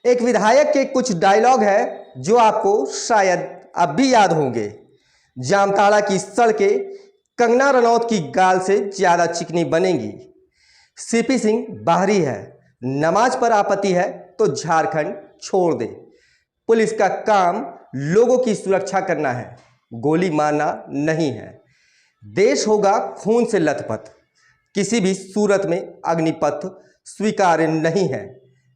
एक विधायक के कुछ डायलॉग है जो आपको शायद अब भी याद होंगे। जामताड़ा की सड़कें कंगना रनौत की गाल से ज्यादा चिकनी बनेंगी। सीपी सिंह बाहरी है, नमाज पर आपत्ति है तो झारखंड छोड़ दे। पुलिस का काम लोगों की सुरक्षा करना है, गोली मारना नहीं है। देश होगा खून से लथपथ, किसी भी सूरत में अग्निपथ स्वीकार्य नहीं है।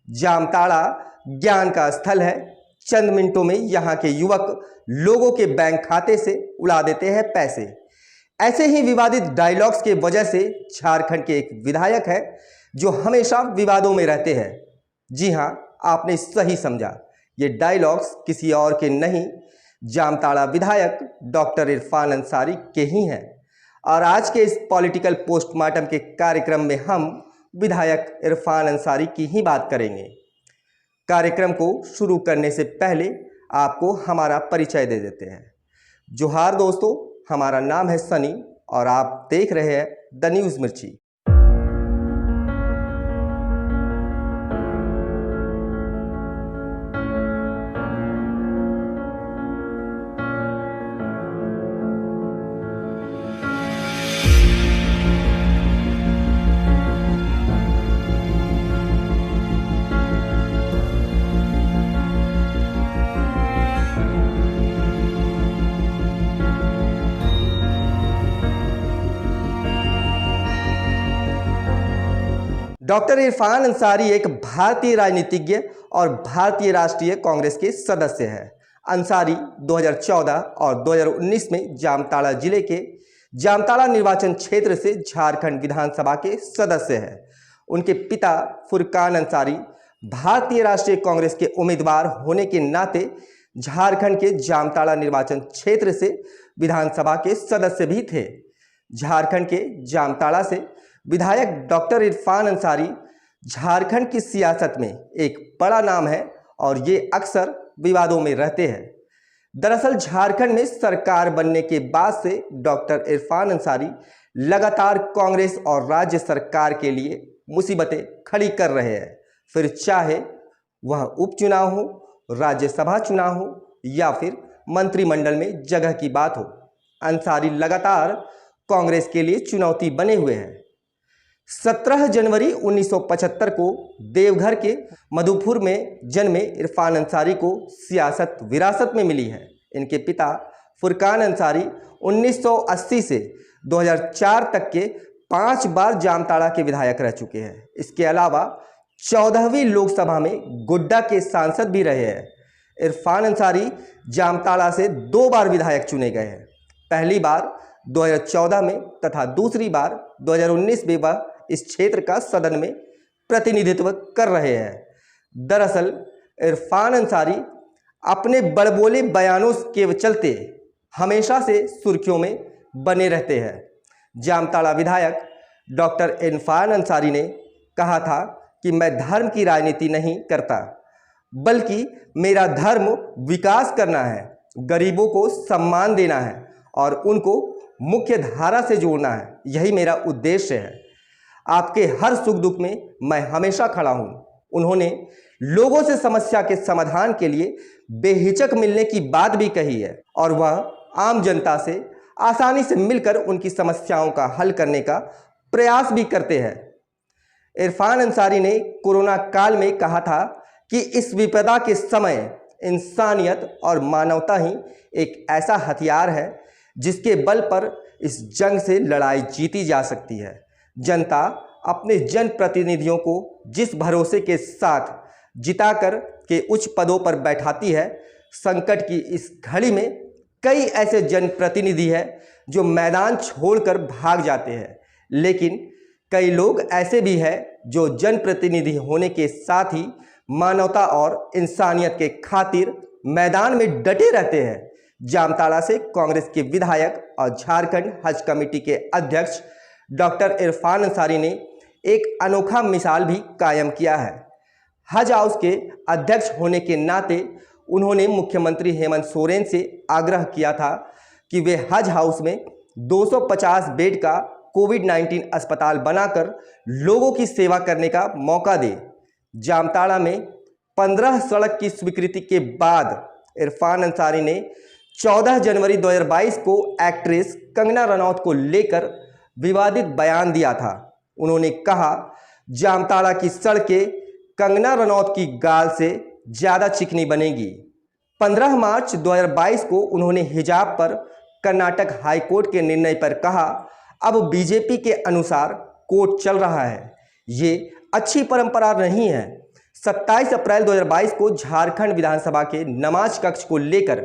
जामताड़ा ज्ञान का स्थल है, चंद मिनटों में यहाँ के युवक लोगों के बैंक खाते से उड़ा देते हैं पैसे। ऐसे ही विवादित डायलॉग्स के वजह से झारखंड के एक विधायक है जो हमेशा विवादों में रहते हैं। जी हाँ, आपने सही समझा, ये डायलॉग्स किसी और के नहीं, जामताड़ा विधायक डॉक्टर इरफान अंसारी के ही हैं। और आज के इस पॉलिटिकल पोस्टमार्टम के कार्यक्रम में हम विधायक इरफान अंसारी की ही बात करेंगे। कार्यक्रम को शुरू करने से पहले आपको हमारा परिचय दे देते हैं। जोहार दोस्तों, हमारा नाम है सनी और आप देख रहे हैं द न्यूज़ मिर्ची। डॉक्टर इरफान अंसारी एक भारतीय राजनीतिज्ञ और भारतीय राष्ट्रीय कांग्रेस के सदस्य हैं। अंसारी 2014 और 2019 में जामताड़ा जिले के जामताड़ा निर्वाचन क्षेत्र से झारखंड विधानसभा के सदस्य हैं। उनके पिता फुरकान अंसारी भारतीय राष्ट्रीय कांग्रेस के उम्मीदवार होने के नाते झारखंड के जामताड़ा निर्वाचन क्षेत्र से विधानसभा के सदस्य भी थे। झारखंड के जामताड़ा से विधायक डॉक्टर इरफान अंसारी झारखंड की सियासत में एक बड़ा नाम है और ये अक्सर विवादों में रहते हैं। दरअसल झारखंड में सरकार बनने के बाद से डॉक्टर इरफान अंसारी लगातार कांग्रेस और राज्य सरकार के लिए मुसीबतें खड़ी कर रहे हैं, फिर चाहे वह उपचुनाव हो, राज्यसभा चुनाव हो या फिर मंत्रिमंडल में जगह की बात हो। अंसारी लगातार कांग्रेस के लिए चुनौती बने हुए हैं। 17 जनवरी 1975 को देवघर के मधुपुर में जन्मे इरफान अंसारी को सियासत विरासत में मिली है। इनके पिता फुरकान अंसारी 1980 से 2004 तक के 5 बार जामताड़ा के विधायक रह चुके हैं। इसके अलावा 14वीं लोकसभा में गोड्डा के सांसद भी रहे हैं। इरफान अंसारी जामताड़ा से 2 बार विधायक चुने गए हैं, पहली बार 2014 में तथा दूसरी बार 2019 में वह इस क्षेत्र का सदन में प्रतिनिधित्व कर रहे हैं। दरअसल इरफान अंसारी अपने बड़बोले बयानों के चलते हमेशा से सुर्खियों में बने रहते हैं। जामताड़ा विधायक डॉक्टर इरफान अंसारी ने कहा था कि मैं धर्म की राजनीति नहीं करता, बल्कि मेरा धर्म विकास करना है, गरीबों को सम्मान देना है और उनको मुख्य धारा से जोड़ना है, यही मेरा उद्देश्य है। आपके हर सुख दुख में मैं हमेशा खड़ा हूं। उन्होंने लोगों से समस्या के समाधान के लिए बेहिचक मिलने की बात भी कही है और वह आम जनता से आसानी से मिलकर उनकी समस्याओं का हल करने का प्रयास भी करते हैं। इरफान अंसारी ने कोरोना काल में कहा था कि इस विपदा के समय इंसानियत और मानवता ही एक ऐसा हथियार है जिसके बल पर इस जंग से लड़ाई जीती जा सकती है। जनता अपने जनप्रतिनिधियों को जिस भरोसे के साथ जिताकर के उच्च पदों पर बैठाती है, संकट की इस घड़ी में कई ऐसे जनप्रतिनिधि हैं जो मैदान छोड़कर भाग जाते हैं, लेकिन कई लोग ऐसे भी हैं जो जनप्रतिनिधि होने के साथ ही मानवता और इंसानियत के खातिर मैदान में डटे रहते हैं। जामताड़ा से कांग्रेस के विधायक और झारखंड हज कमेटी के अध्यक्ष डॉक्टर इरफान अंसारी ने एक अनोखा मिसाल भी कायम किया है। हज हाउस के अध्यक्ष होने के नाते उन्होंने मुख्यमंत्री हेमंत सोरेन से आग्रह किया था कि वे हज हाउस में 250 बेड का कोविड-19 अस्पताल बनाकर लोगों की सेवा करने का मौका दे। जामताड़ा में 15 सड़क की स्वीकृति के बाद इरफान अंसारी ने 14 जनवरी 2022 को एक्ट्रेस कंगना रनौत को लेकर विवादित बयान दिया था। उन्होंने कहा, जामताड़ा की सड़कें कंगना रनौत की गाल से ज़्यादा चिकनी बनेगी। 15 मार्च 2022 को उन्होंने हिजाब पर कर्नाटक हाईकोर्ट के निर्णय पर कहा, अब बीजेपी के अनुसार कोर्ट चल रहा है, ये अच्छी परंपरा नहीं है। 27 अप्रैल 2022 को झारखंड विधानसभा के नमाज कक्ष को लेकर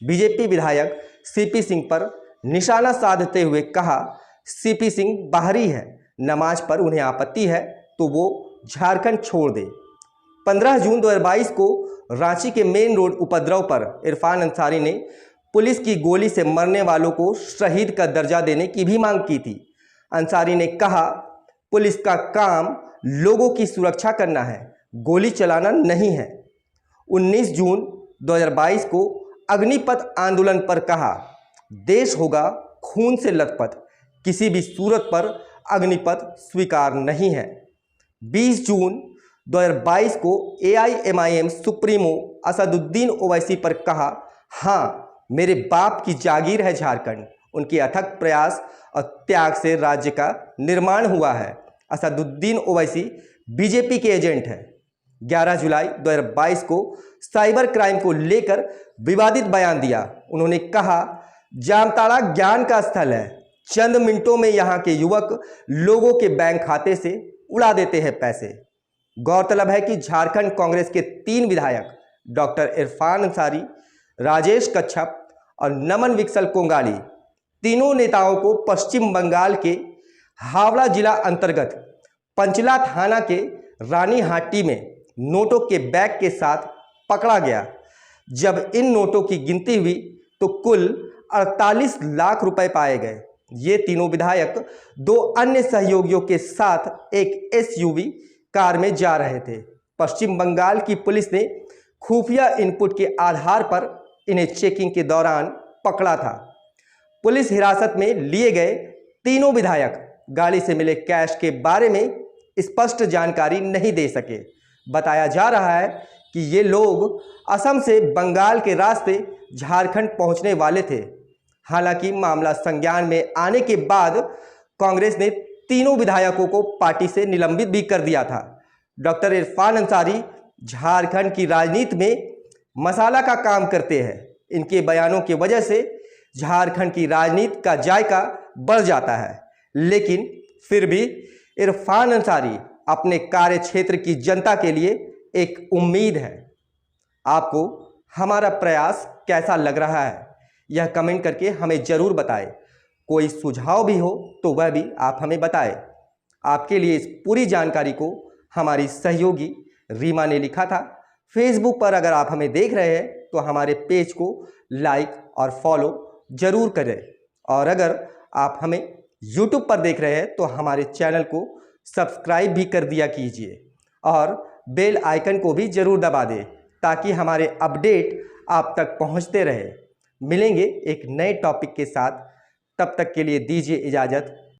बीजेपी विधायक सीपी सिंह पर निशाना साधते हुए कहा, सीपी सिंह बाहरी है, नमाज पर उन्हें आपत्ति है तो वो झारखंड छोड़ दे। 15 जून 2022 को रांची के मेन रोड उपद्रव पर इरफान अंसारी ने पुलिस की गोली से मरने वालों को शहीद का दर्जा देने की भी मांग की थी। अंसारी ने कहा, पुलिस का काम लोगों की सुरक्षा करना है, गोली चलाना नहीं है। 19 जून 2022 को अग्निपथ आंदोलन पर कहा, देश होगा खून से लथपथ, किसी भी सूरत पर अग्निपथ स्वीकार नहीं है। 20 जून 2022 को AIMIM सुप्रीमो असदुद्दीन ओवैसी पर कहा, हाँ मेरे बाप की जागीर है झारखंड, उनके अथक प्रयास और त्याग से राज्य का निर्माण हुआ है। असदुद्दीन ओवैसी बीजेपी के एजेंट हैं। 11 जुलाई 2022 को साइबर क्राइम को लेकर विवादित बयान दिया। उन्होंने कहा, जामताड़ा ज्ञान का स्थल है, चंद मिनटों में यहाँ के युवक लोगों के बैंक खाते से उड़ा देते हैं पैसे। गौरतलब है कि झारखंड कांग्रेस के 3 विधायक डॉक्टर इरफान अंसारी, राजेश कच्छप और नमन विकसल कोंगाली, तीनों नेताओं को पश्चिम बंगाल के हावड़ा जिला अंतर्गत पंचला थाना के रानीहाटी में नोटों के बैग के साथ पकड़ा गया। जब इन नोटों की गिनती हुई तो कुल 48 लाख रुपए पाए गए। ये तीनों विधायक 2 अन्य सहयोगियों के साथ एक SUV कार में जा रहे थे। पश्चिम बंगाल की पुलिस ने खुफिया इनपुट के आधार पर इन्हें चेकिंग के दौरान पकड़ा था। पुलिस हिरासत में लिए गए तीनों विधायक गाड़ी से मिले कैश के बारे में स्पष्ट जानकारी नहीं दे सके। बताया जा रहा है कि ये लोग असम से बंगाल के रास्ते झारखंड पहुंचने वाले थे। हालांकि मामला संज्ञान में आने के बाद कांग्रेस ने तीनों विधायकों को पार्टी से निलंबित भी कर दिया था। डॉक्टर इरफान अंसारी झारखंड की राजनीति में मसाला का काम करते हैं। इनके बयानों की वजह से झारखंड की राजनीति का जायका बढ़ जाता है, लेकिन फिर भी इरफान अंसारी अपने कार्य क्षेत्र की जनता के लिए एक उम्मीद है। आपको हमारा प्रयास कैसा लग रहा है, यह कमेंट करके हमें ज़रूर बताएं। कोई सुझाव भी हो तो वह भी आप हमें बताएं। आपके लिए इस पूरी जानकारी को हमारी सहयोगी रीमा ने लिखा था। फेसबुक पर अगर आप हमें देख रहे हैं तो हमारे पेज को लाइक और फॉलो ज़रूर करें, और अगर आप हमें यूट्यूब पर देख रहे हैं तो हमारे चैनल को सब्सक्राइब भी कर दिया कीजिए और बेल आइकन को भी ज़रूर दबा दें ताकि हमारे अपडेट आप तक पहुंचते रहे। मिलेंगे एक नए टॉपिक के साथ, तब तक के लिए दीजिए इजाज़त।